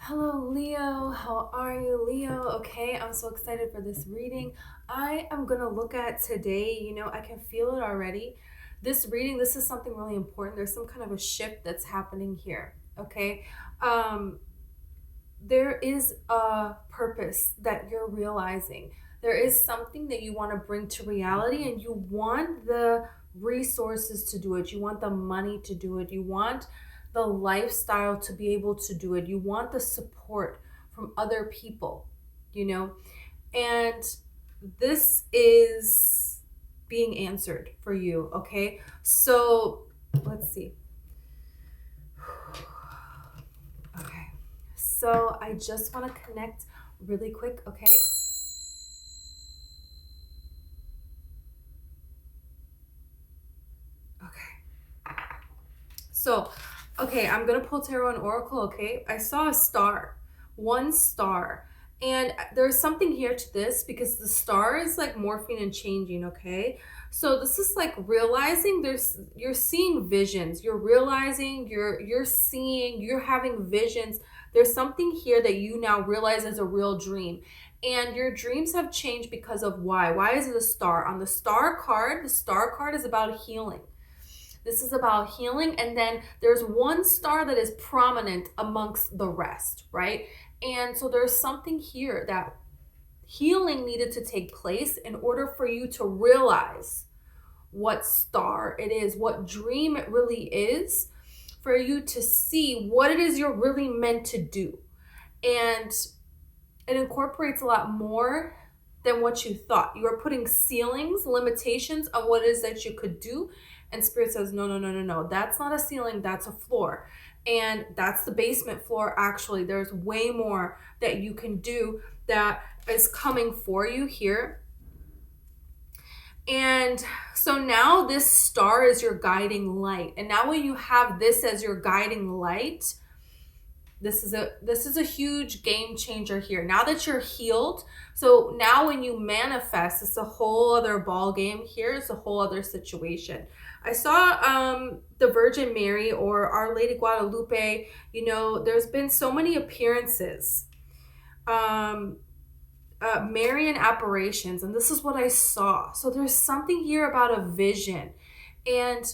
Hello, Leo. How are you, Leo? Okay, I'm so excited for this reading. I am going to look at today, I can feel it already. This reading, this is something really important. There's some kind of a shift that's happening here, okay? Um, there is a purpose that you're realizing. There is something that you want to bring to reality, and you want the resources to do it. You want the money to do it. You want the lifestyle to be able to do it. You want the support from other people, you know? And this is being answered for you, okay? So let's see. Okay. So I just want to connect really quick, okay? Okay. So, okay, I'm going to pull tarot and oracle, okay? I saw a star, one star. And there's something here to this because the star is like morphing and changing, okay? So this is like realizing you're seeing visions. You're realizing, you're seeing, you're having visions. There's something here that you now realize is a real dream. And your dreams have changed because of why? Why is it a star? On the star card is about healing. This is about healing. And then there's one star that is prominent amongst the rest, right? And so there's something here that healing needed to take place in order for you to realize what star it is, what dream it really is, for you to see what it is you're really meant to do. And it incorporates a lot more than what you thought. You are putting ceilings, limitations on what it is that you could do. And Spirit says, no, no, no, no, no. That's not a ceiling, that's a floor. And that's the basement floor, actually. There's way more that you can do that is coming for you here. And so now this star is your guiding light. And now when you have this as your guiding light, this is a huge game changer here. Now that you're healed, so now when you manifest, it's a whole other ball game here. It's a whole other situation. I saw the Virgin Mary or Our Lady Guadalupe. There's been so many appearances, Marian apparitions, and this is what I saw. So there's something here about a vision, and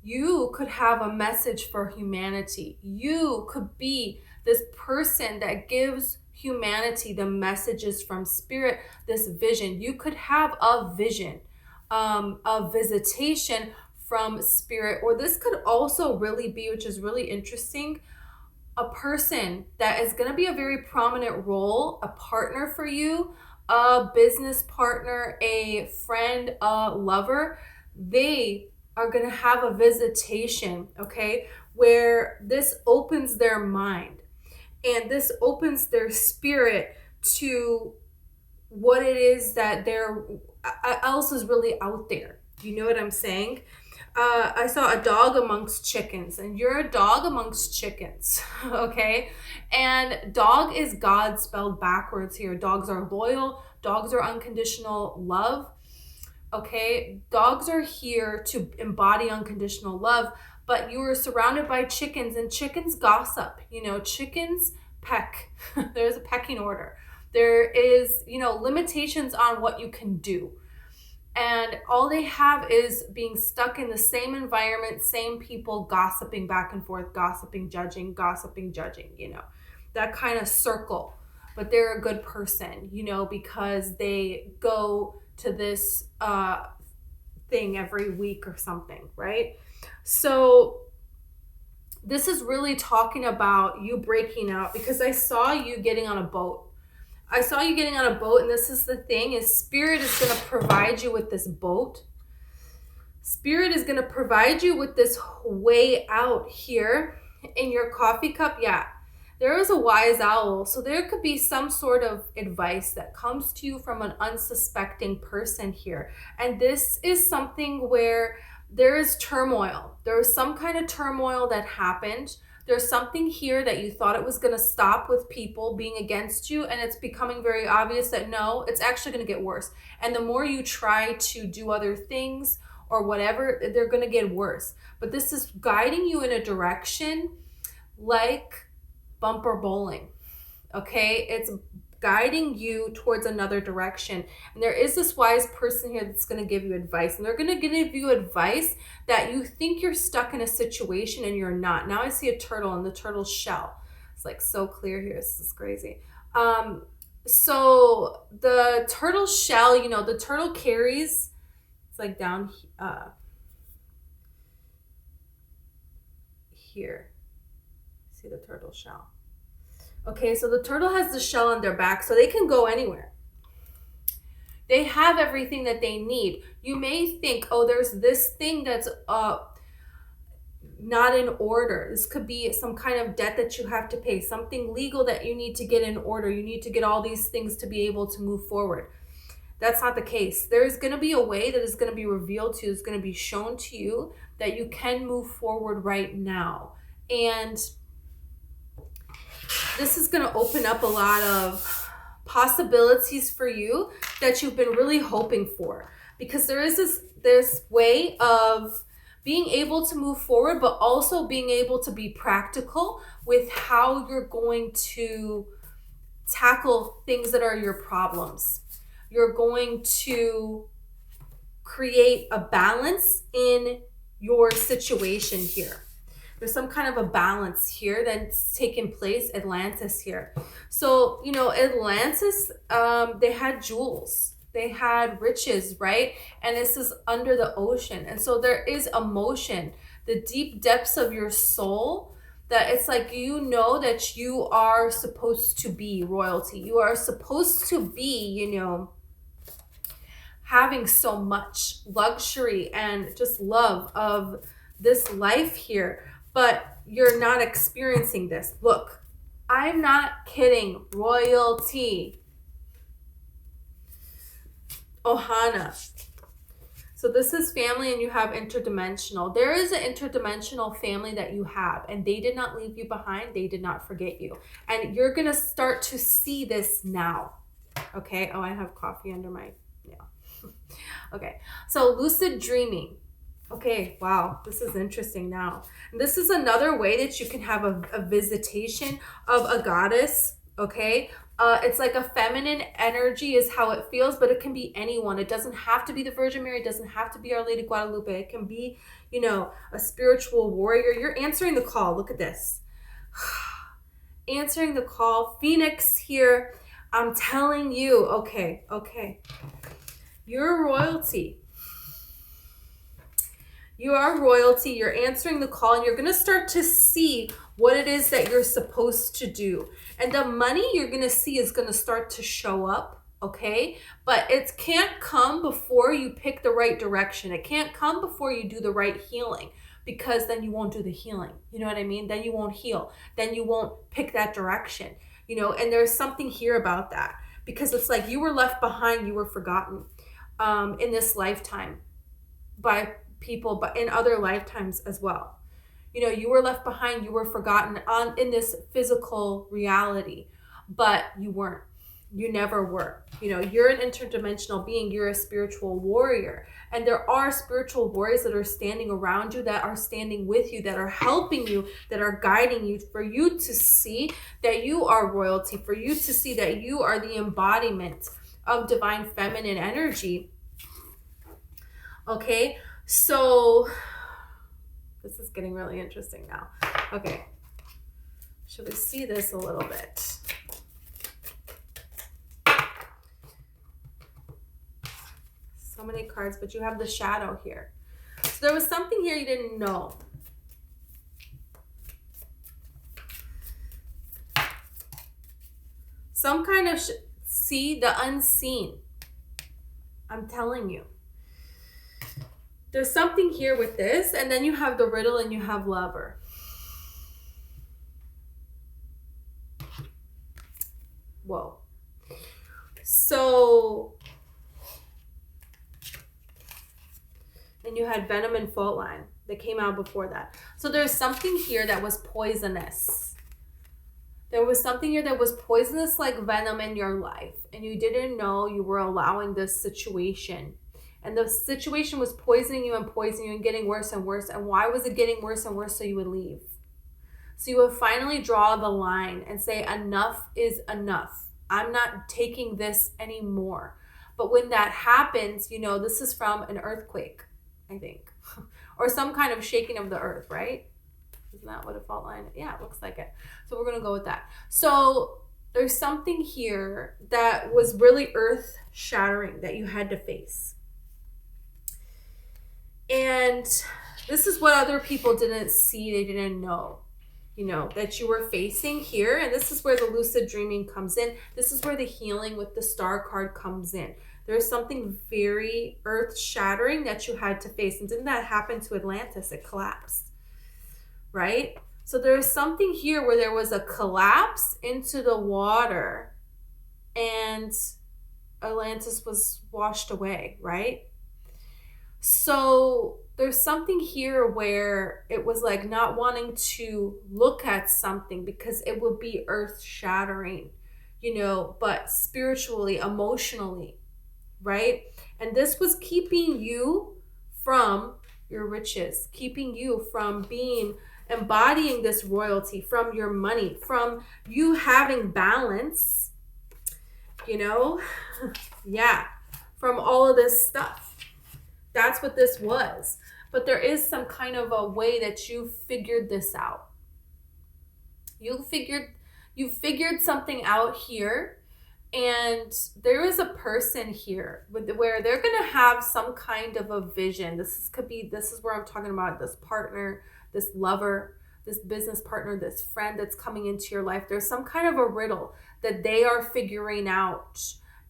you could have a message for humanity. You could be this person that gives humanity the messages from Spirit, this vision. You could have a vision, a visitation from Spirit, or this could also really be, which is really interesting, a person that is going to be a very prominent role, a partner for you, a business partner, a friend, a lover. They are going to have a visitation, okay, where this opens their mind and this opens their spirit to what it is that else is really out there. Do you know what I'm saying? I saw a dog amongst chickens, and you're a dog amongst chickens, okay? And dog is God spelled backwards here. Dogs are loyal. Dogs are unconditional love. Okay, dogs are here to embody unconditional love, but you are surrounded by chickens, and chickens gossip. Chickens peck. There's a pecking order. There is, limitations on what you can do. And all they have is being stuck in the same environment, same people, gossiping back and forth, gossiping, judging, that kind of circle. But they're a good person, because they go to this thing every week or something, right? So this is really talking about you breaking out, because I saw you getting on a boat. And this is the thing, is Spirit is going to provide you with this boat. Spirit is going to provide you with this way out here in your coffee cup. Yeah, there is a wise owl. So there could be some sort of advice that comes to you from an unsuspecting person here. And this is something where there is turmoil. There is some kind of turmoil that happened. There's something here that you thought it was going to stop with people being against you, and it's becoming very obvious that no, it's actually going to get worse. And the more you try to do other things or whatever, they're going to get worse. But this is guiding you in a direction like bumper bowling. Okay, it's guiding you towards another direction. And there is this wise person here that's going to give you advice. And they're going to give you advice that you think you're stuck in a situation and you're not. Now I see a turtle and the turtle's shell. It's like so clear here. This is crazy. So the turtle shell, you know, the turtle carries, it's like down here. See the turtle shell. Okay, so the turtle has the shell on their back, so they can go anywhere. They have everything that they need. You may think, oh, there's this thing that's not in order. This could be some kind of debt that you have to pay, something legal that you need to get in order. You need to get all these things to be able to move forward. That's not the case. There's going to be a way that is going to be revealed to you, is going to be shown to you that you can move forward right now. And this is going to open up a lot of possibilities for you that you've been really hoping for, because there is this way of being able to move forward, but also being able to be practical with how you're going to tackle things that are your problems. You're going to create a balance in your situation here. There's some kind of a balance here that's taken place. Atlantis here. So, you know, Atlantis, they had jewels. They had riches, right? And this is under the ocean. And so there is emotion, the deep depths of your soul, that it's like, you know, that you are supposed to be royalty. You are supposed to be, you know, having so much luxury and just love of this life here. But you're not experiencing this. Look, I'm not kidding. Royalty. Ohana. So this is family, and you have interdimensional. There is an interdimensional family that you have, and they did not leave you behind. They did not forget you. And you're going to start to see this now. Okay. Oh, I have coffee under my nail. Okay. So lucid dreaming. Okay, wow, this is interesting now. And this is another way that you can have a visitation of a goddess, okay? It's like a feminine energy is how it feels, but it can be anyone. It doesn't have to be the Virgin Mary. It doesn't have to be Our Lady Guadalupe. It can be, you know, a spiritual warrior. You're answering the call. Look at this. Answering the call. Phoenix here. I'm telling you, okay. You're royalty. You are royalty. You're answering the call, and you're going to start to see what it is that you're supposed to do. And the money you're going to see is going to start to show up, okay? But it can't come before you pick the right direction. It can't come before you do the right healing, because then you won't do the healing. You know what I mean? Then you won't heal. Then you won't pick that direction, you know? And there's something here about that, because it's like you were left behind, you were forgotten in this lifetime by people, but in other lifetimes as well. You know, you were left behind, you were forgotten in this physical reality, but you weren't. You never were. You know, you're an interdimensional being. You're a spiritual warrior. And there are spiritual warriors that are standing around you, that are standing with you, that are helping you, that are guiding you, for you to see that you are royalty, for you to see that you are the embodiment of divine feminine energy. Okay? So this is getting really interesting now. Okay. Should we see this a little bit? So many cards, but you have the shadow here. So there was something here you didn't know. Some kind of see the unseen. I'm telling you. There's something here with this, and then you have the riddle and you have lover. Whoa. So, and you had venom and fault line that came out before that. So there's something here that was poisonous. There was something here that was poisonous like venom in your life, and you didn't know you were allowing this situation. And the situation was poisoning you and getting worse and worse. And why was it getting worse and worse? So you would leave. So you will finally draw the line and say, enough is enough. I'm not taking this anymore. But when that happens, you know, this is from an earthquake, I think, or some kind of shaking of the earth, right? Isn't that what a fault line? Yeah, it looks like it. So we're going to go with that. So there's something here that was really earth shattering that you had to face. And this is what other people didn't see, they didn't know, you know, that you were facing here. And this is where the lucid dreaming comes in. This is where the healing with the star card comes in. There's something very earth shattering that you had to face. And didn't that happen to Atlantis? It collapsed, right? So there's something here where there was a collapse into the water and Atlantis was washed away, right? So there's something here where it was like not wanting to look at something because it would be earth shattering, you know, but spiritually, emotionally, right? And this was keeping you from your riches, keeping you from embodying this royalty, from your money, from you having balance, you know, yeah, from all of this stuff. That's what this was. But there is some kind of a way that you figured this out. You figured something out here, and there is a person here where they're going to have some kind of a vision. This is where I'm talking about this partner, this lover, this business partner, this friend that's coming into your life. There's some kind of a riddle that they are figuring out.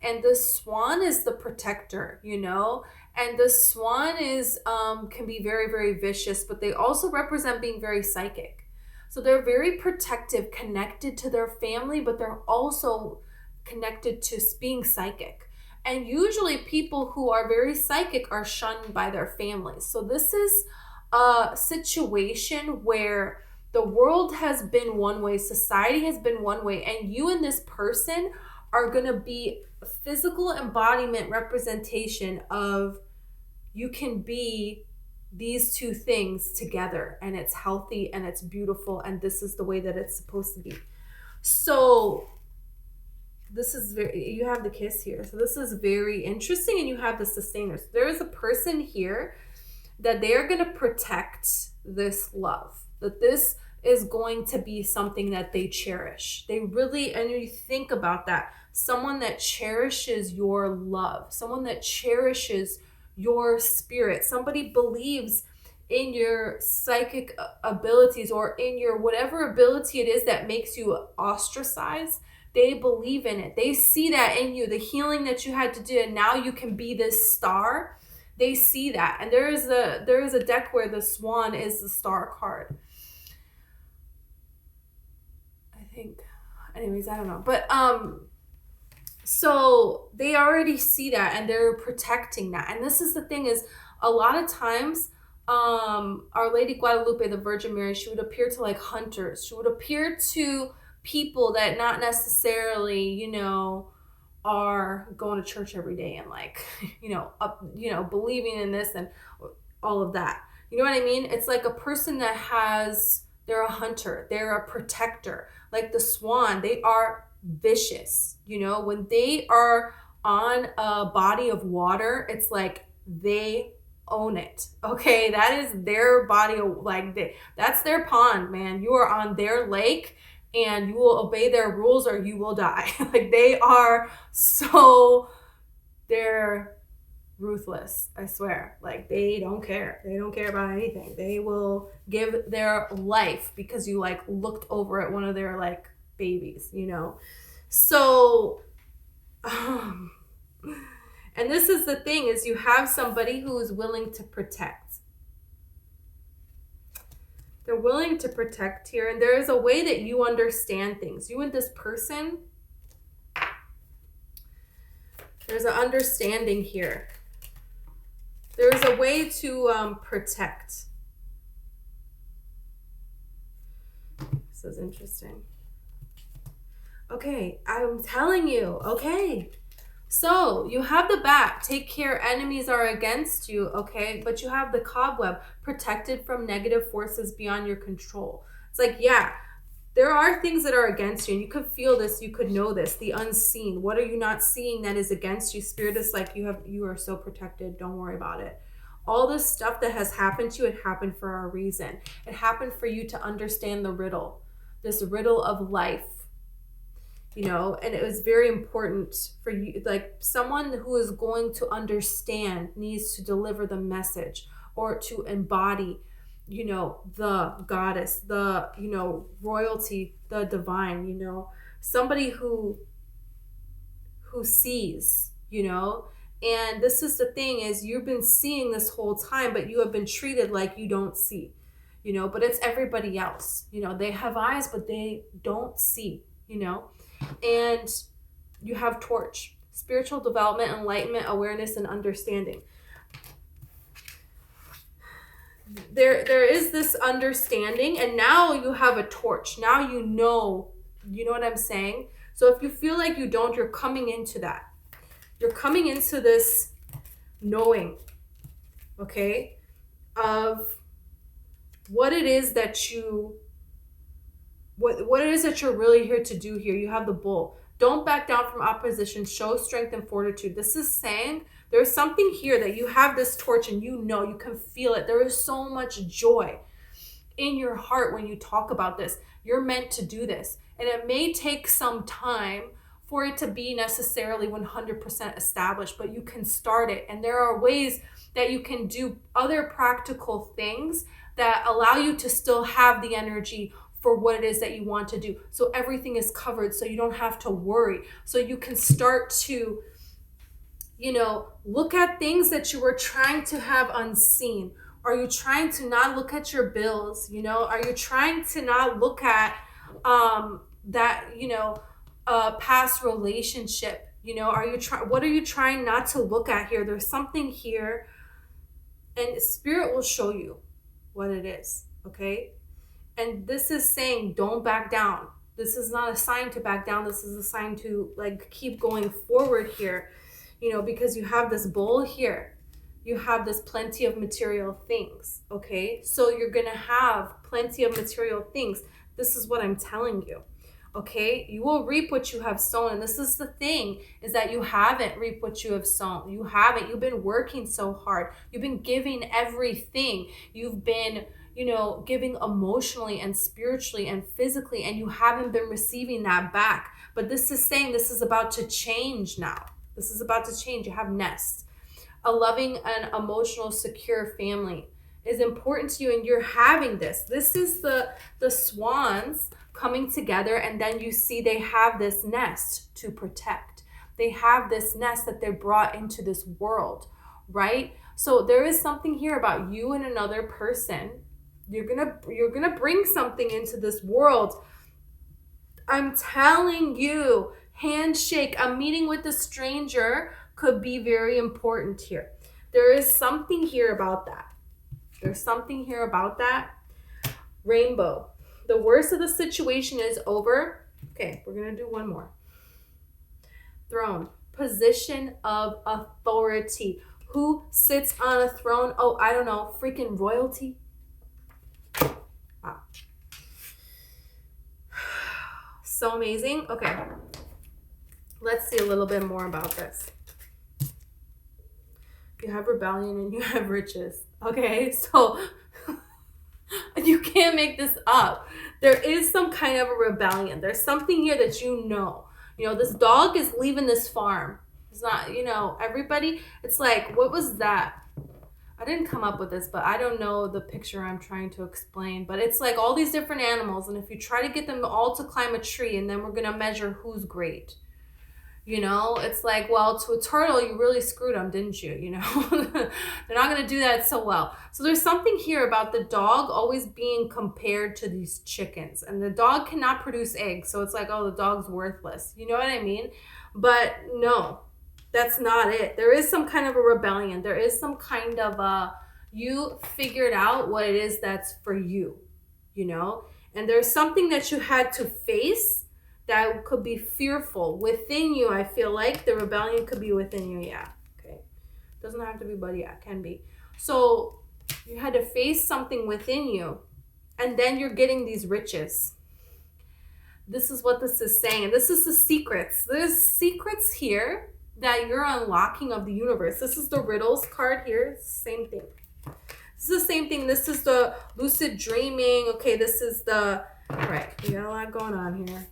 And the swan is the protector, you know? And the swan can be very, very vicious, but they also represent being very psychic. So they're very protective, connected to their family, but they're also connected to being psychic. And usually people who are very psychic are shunned by their families. So this is a situation where the world has been one way, society has been one way, and you and this person are going to be a physical embodiment representation of you can be these two things together, and it's healthy and it's beautiful, and this is the way that it's supposed to be. So this is you have the kiss here. So this is very interesting, and you have the sustainers. There is a person here that they are going to protect this love, that this is going to be something that they cherish. They really, and you think about that, someone that cherishes your love, someone that cherishes your spirit, somebody believes in your psychic abilities or in your whatever ability it is that makes you ostracized. They believe in it. They see that in you, the healing that you had to do, and now you can be this star. They see that. And there is a deck where the swan is the star card, I think. Anyways, I don't know. But so they already see that, and they're protecting that. And this is the thing, is a lot of times Our Lady Guadalupe, the Virgin Mary, she would appear to like hunters. She would appear to people that not necessarily, you know, are going to church every day and like, believing in this and all of that. You know what I mean? It's like a person that they're a hunter, they're a protector. Like the swan, they are vicious. You know, when they are on a body of water, it's like they own it. Okay, that is their body of, that's their pond, man. You are on their lake, and you will obey their rules or you will die. Like they're ruthless, I swear. Like they don't care. They don't care about anything. They will give their life because you like looked over at one of their like babies, you know? So, and this is the thing, is you have somebody who is willing to protect. They're willing to protect here, and there is a way that you understand things. You and this person, there's an understanding here. There's a way to protect. This is interesting. Okay, I'm telling you, okay. So you have the bat, take care, enemies are against you, okay? But you have the cobweb, protected from negative forces beyond your control. It's like, yeah, there are things that are against you, and you could feel this, you could know this, the unseen. What are you not seeing that is against you? Spirit is like, you are so protected. Don't worry about it. All this stuff that has happened to you, it happened for a reason. It happened for you to understand the riddle, this riddle of life, you know, and it was very important for you. Like, someone who is going to understand needs to deliver the message, or to embody, you know, the goddess, the, you know, royalty, the divine, you know, somebody who sees, you know. And this is the thing, is you've been seeing this whole time, but you have been treated like you don't see, you know, but it's everybody else, you know, they have eyes, but they don't see, you know. And you have torch, spiritual development, enlightenment, awareness, and understanding. There is this understanding, and now you have a torch. Now you know what I'm saying? So if you feel like you don't, you're coming into that. You're coming into this knowing, okay, of what it is that you, what it is that you're really here to do here. You have the bull. Don't back down from opposition. Show strength and fortitude. This is saying there's something here that you have this torch, and you know, you can feel it. There is so much joy in your heart when you talk about this. You're meant to do this. And it may take some time for it to be necessarily 100% established, but you can start it. And there are ways that you can do other practical things that allow you to still have the energy for what it is that you want to do. So everything is covered, so you don't have to worry. So you can start to, you know, look at things that you were trying to have unseen. Are you trying to not look at your bills? You know, are you trying to not look at that, you know, past relationship? You know, what are you trying not to look at here? There's something here, and Spirit will show you what it is, okay? And this is saying, don't back down. This is not a sign to back down. This is a sign to, like, keep going forward here, you know, because you have this bull here. You have this plenty of material things, okay? So you're going to have plenty of material things. This is what I'm telling you, okay? You will reap what you have sown. And this is the thing, is that you haven't reaped what you have sown. You haven't. You've been working so hard. You've been giving everything. You've been, you know, giving emotionally and spiritually and physically, and you haven't been receiving that back. But this is saying this is about to change now. This is about to change. You have nests. A loving and emotional, secure family is important to you, and you're having this. This is the swans coming together, and then you see they have this nest to protect. They have this nest that they brought into this world, right? So there is something here about you and another person. You're gonna bring something into this world. I'm telling you, handshake, a meeting with a stranger could be very important here. There is something here about that. There's something here about that. Rainbow. The worst of the situation is over. Okay, we're gonna do one more. Throne. Position of authority. Who sits on a throne? Oh, I don't know, freaking royalty. Wow. So amazing. Okay. Let's see a little bit more about this. You have rebellion and you have riches. Okay, so you can't make this up. There is some kind of a rebellion. There's something here that you know. You know, this dog is leaving this farm. It's not, you know, everybody. It's like, what was that? I didn't come up with this, but I don't know the picture I'm trying to explain. But it's like all these different animals, and if you try to get them all to climb a tree, and then we're going to measure who's great. You know, it's like, well, to a turtle, you really screwed them, didn't you? You know, they're not going to do that so well. So there's something here about the dog always being compared to these chickens, and the dog cannot produce eggs. So it's like, oh, the dog's worthless. You know what I mean? But no, that's not it. There is some kind of a rebellion. There is some kind of you figured out what it is that's for you, you know, and there's something that you had to face that could be fearful within you. I feel like the rebellion could be within you. Yeah. Okay. Doesn't have to be, but yeah, can be. So you had to face something within you, And then you're getting these riches. This is what this is saying. And this is the secrets. There's secrets here that you're unlocking of the universe. This is the riddles card here. Same thing. This is the same thing. This is the lucid dreaming. Okay, this is the, right, we got a lot going on here.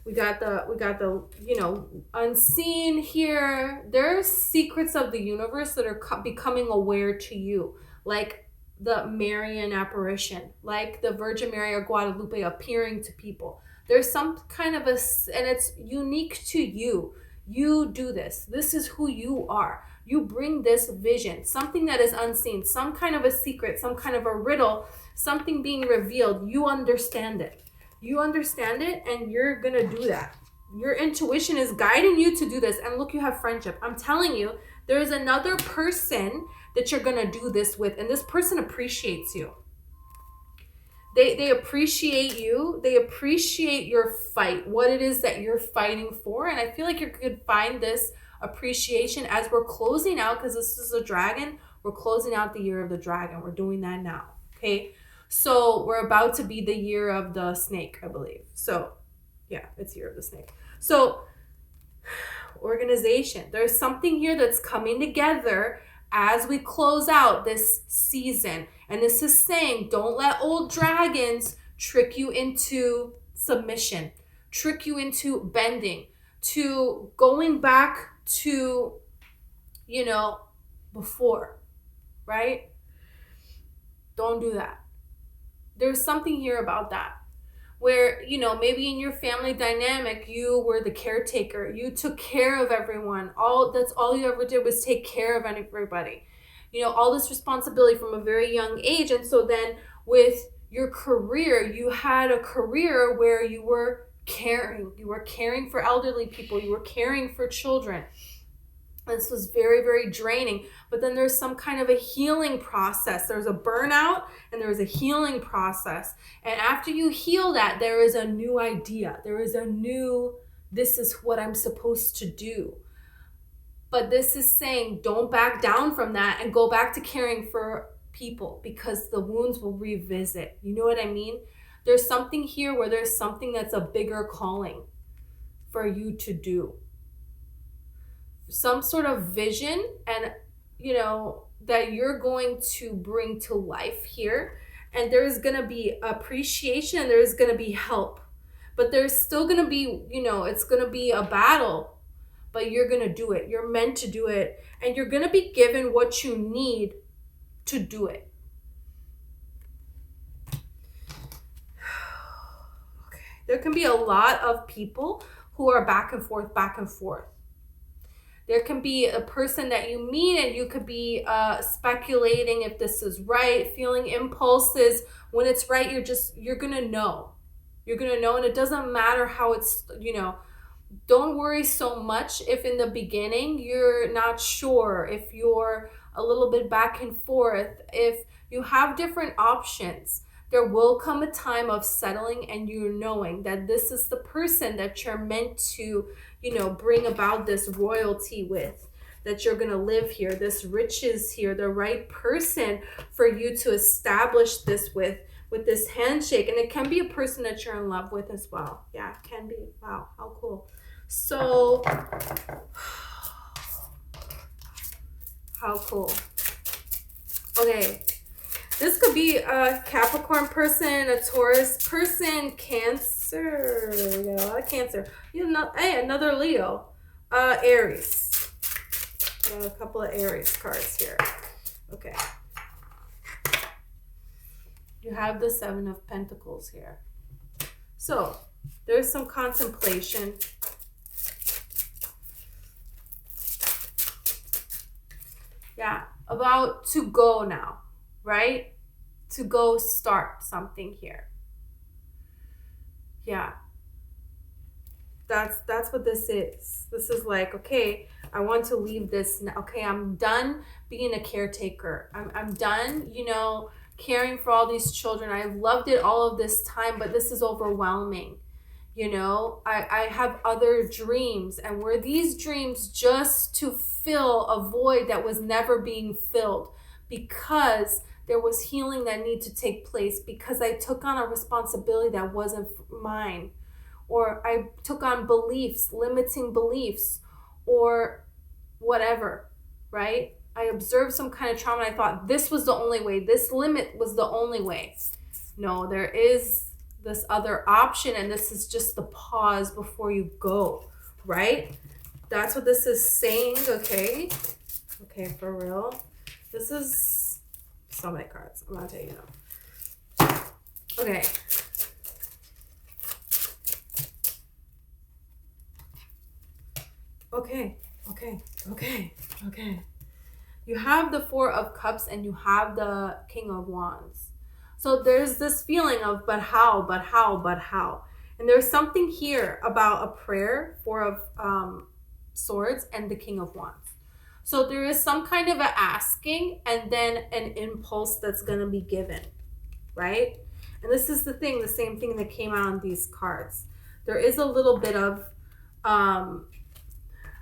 We got the, you know, unseen here. There's secrets of the universe that are becoming aware to you. Like the Marian apparition, like the Virgin Mary or Guadalupe appearing to people. There's some kind of and it's unique to you. You do this. This is who you are. You bring this vision, something that is unseen, some kind of a secret, some kind of a riddle, something being revealed. You understand it. You understand it, and you're going to do that. Your intuition is guiding you to do this. And look, you have friendship. I'm telling you, there's another person that you're going to do this with, and this person appreciates you. They appreciate you. They appreciate your fight, what it is that you're fighting for. And I feel like you could find this appreciation as we're closing out, because this is a dragon. We're closing out the year of the dragon. We're doing that now. Okay. So we're about to be the year of the snake, I believe. So yeah, it's year of the snake. So organization, there's something here that's coming together as we close out this season. And this is saying, don't let old dragons trick you into submission, trick you into bending, to going back to, you know, before, right? Don't do that. There's something here about that, where, you know, maybe in your family dynamic, you were the caretaker. You took care of everyone. That's all you ever did was take care of everybody. You know, all this responsibility from a very young age. And so then with your career, you had a career where you were caring. You were caring for elderly people. You were caring for children. This was very, very draining. But then there's some kind of a healing process. There's a burnout and there's a healing process. And after you heal that, there is a new idea. There is a new, this is what I'm supposed to do. But this is saying, don't back down from that and go back to caring for people, because the wounds will revisit. You know what I mean? There's something here where there's something that's a bigger calling for you to do. Some sort of vision, and, you know, that you're going to bring to life here. And there's going to be appreciation and there's going to be help. But there's still going to be, you know, it's going to be a battle. But you're going to do it. You're meant to do it. And you're going to be given what you need to do it. Okay. There can be a lot of people who are back and forth, back and forth. There can be a person that you meet and you could be speculating if this is right, feeling impulses. When it's right, you're going to know. You're going to know, and it doesn't matter how it's, you know, don't worry so much if in the beginning you're not sure, if you're a little bit back and forth, if you have different options. There will come a time of settling and you knowing that this is the person that you're meant to, you know, bring about this royalty with, that you're going to live here, this riches here, the right person for you to establish this with this handshake. And it can be a person that you're in love with as well. Yeah, it can be. Wow, how cool. So, how cool. Okay. This could be a Capricorn person, a Taurus person, Cancer. We got a lot of Cancer. You know, hey, another Leo. Aries. Got a couple of Aries cards here. Okay. You have the Seven of Pentacles here. So, there's some contemplation. Yeah, about to go now. Right? To go start something here. Yeah. That's what this is. This is like, okay, I want to leave this now. Okay, I'm done being a caretaker. I'm done, you know, caring for all these children. I've loved it all of this time, but this is overwhelming. You know, I have other dreams, and were these dreams just to fill a void that was never being filled, because There was healing that needed to take place because I took on a responsibility that wasn't mine. Or I took on beliefs, limiting beliefs, or whatever, right? I observed some kind of trauma and I thought this was the only way. This limit was the only way. No, there is this other option, and this is just the pause before you go, right? That's what this is saying, okay? Okay, for real. This is so many cards. I'm gonna tell you now. Okay. Okay. You have the Four of Cups and you have the King of Wands. So there's this feeling of, but how? And there's something here about a prayer, Four of Swords and the King of Wands. So there is some kind of a asking and then an impulse that's going to be given, right? And this is the thing, the same thing that came out on these cards. There is a little bit of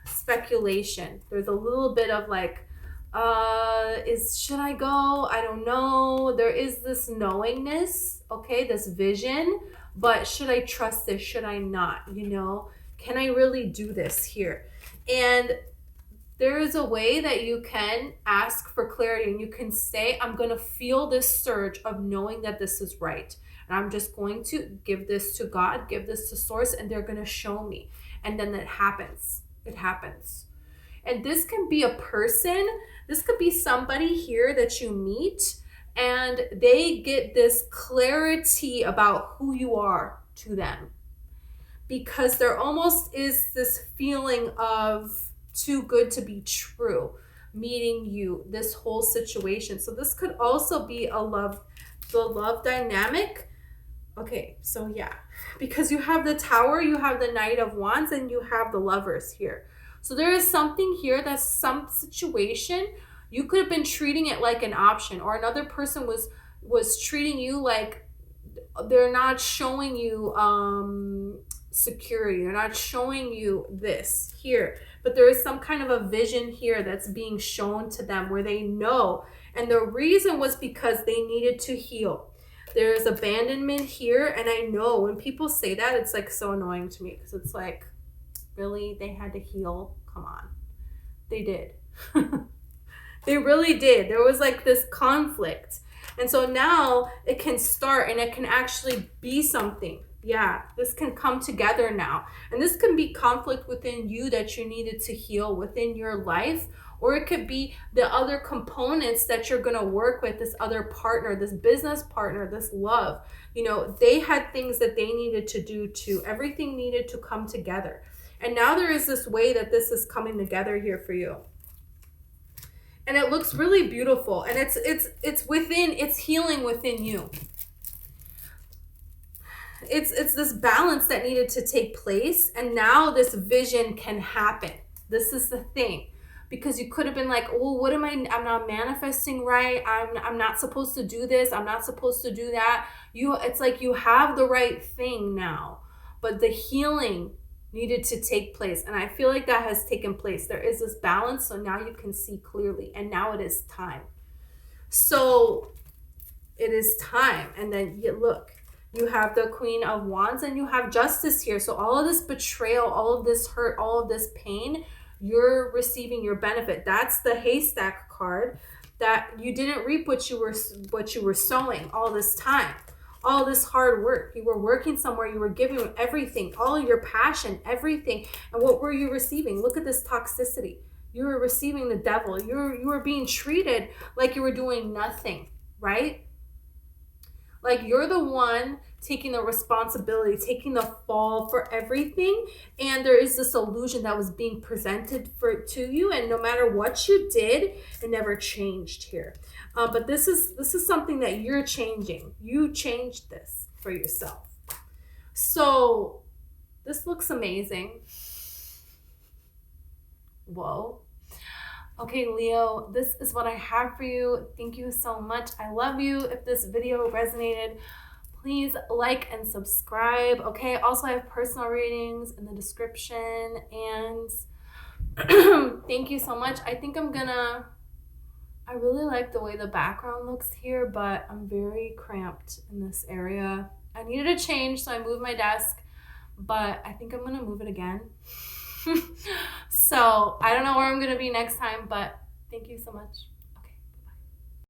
speculation. There's a little bit of like, should I go? I don't know. There is this knowingness, okay, this vision, but should I trust this? Should I not? You know, can I really do this here? And there is a way that you can ask for clarity, and you can say, I'm going to feel this surge of knowing that this is right. And I'm just going to give this to God, give this to Source, and they're going to show me. And then it happens. It happens. And this can be a person. This could be somebody here that you meet, and they get this clarity about who you are to them. Because there almost is this feeling of too good to be true, meeting you, this whole situation. So this could also be the love dynamic. Okay, so yeah, because you have the Tower, you have the Knight of Wands, and you have the Lovers here. So there is something here that's some situation. You could have been treating it like an option, or another person was treating you like they're not showing you security. They're not showing you this here. But there is some kind of a vision here that's being shown to them where they know. And the reason was because they needed to heal. There's abandonment here. And I know when people say that, it's like so annoying to me. Because it's like, really? They had to heal? Come on. They did. They really did. There was like this conflict. And so now it can start and it can actually be something. Yeah, this can come together now. And this can be conflict within you that you needed to heal within your life. Or it could be the other components that you're going to work with, this other partner, this business partner, this love. You know, they had things that they needed to do too. Everything needed to come together. And now there is this way that this is coming together here for you. And it looks really beautiful. And it's healing within you. It's this balance that needed to take place, and now this vision can happen. This is the thing, because you could have been like, oh, what am I'm not manifesting right. I'm not supposed to do this. I'm not supposed to do that. It's like you have the right thing now, but the healing needed to take place, and I feel like that has taken place. There is this balance, so now you can see clearly, and now it is time. So it is time, and then you look. You have the Queen of Wands and you have Justice here. So all of this betrayal, all of this hurt, all of this pain, you're receiving your benefit. That's the haystack card, that you didn't reap what you were sowing all this time. All this hard work. You were working somewhere, you were giving everything, all your passion, everything. And what were you receiving? Look at this toxicity. You were receiving the devil. You were being treated like you were doing nothing, right? Like you're the one taking the responsibility, taking the fall for everything. And there is this illusion that was being presented to you. And no matter what you did, it never changed here. But this is something that you're changing. You changed this for yourself. So this looks amazing. Whoa. Okay, Leo, this is what I have for you. Thank you so much. I love you. If this video resonated, please like and subscribe. Okay, also I have personal readings in the description. And thank you so much. I think I'm gonna I really like the way the background looks here, but I'm very cramped in this area. I needed a change, so I moved my desk, but I think I'm gonna move it again. So I don't know where I'm gonna be next time, but thank you so much.